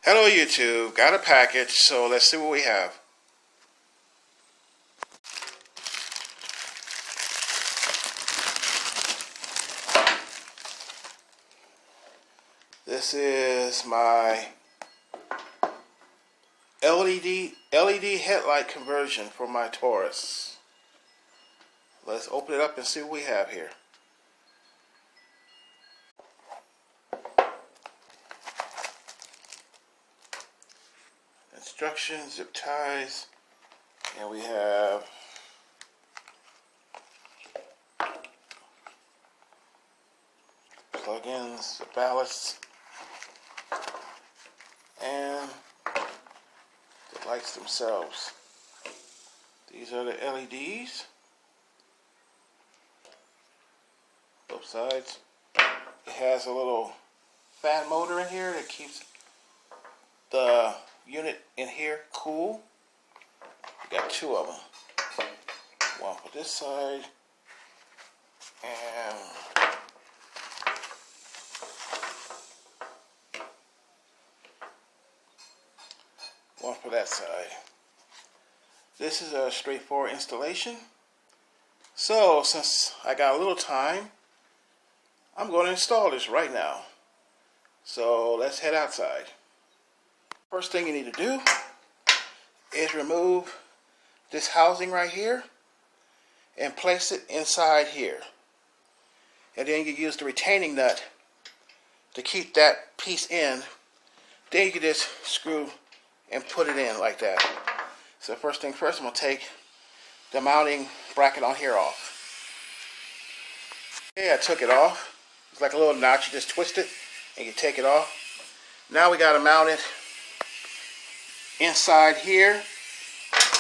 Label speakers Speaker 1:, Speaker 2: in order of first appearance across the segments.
Speaker 1: Hello YouTube, got a package, so let's see what we have. This is my LED headlight conversion for my Taurus. Let's open it up and see what we have here. Instructions, zip ties, and we have plugins, the ballasts, and the lights themselves. These are the LEDs, both sides. It has a little fan motor in here that keeps the unit in here cool. We got two of them. One for this side and one for that side. This is a straightforward installation. So since I got a little time, I'm going to install this right now. So let's head outside. First thing you need to do is remove this housing right here and place it inside here. And then you use the retaining nut to keep that piece in. Then you can just screw and put it in like that. So first thing first, I'm going to take the mounting bracket on here off. Okay, I took it off. It's like a little notch. You just twist it and you take it off. Now we got to mount it inside here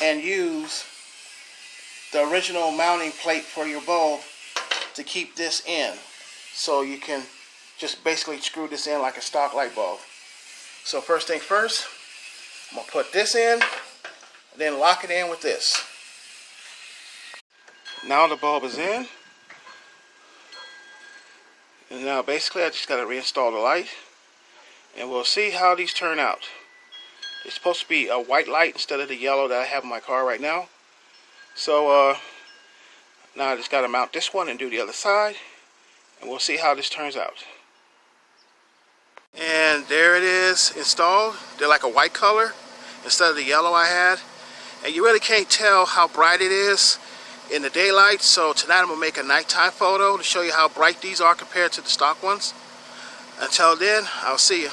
Speaker 1: and use the original mounting plate for your bulb to keep this in, so you can just basically screw this in like a stock light bulb. So first thing first, I'm going to put this in and then lock it in with this. Now the bulb is in, and now basically I just got to reinstall the light, and we'll see how these turn out. It's supposed to be a white light instead of the yellow that I have in my car right now. So now I just got to mount this one and do the other side, and we'll see how this turns out. And there it is installed. They're like a white color instead of the yellow I had. And you really can't tell how bright it is in the daylight. So tonight I'm going to make a nighttime photo to show you how bright these are compared to the stock ones. Until then, I'll see you.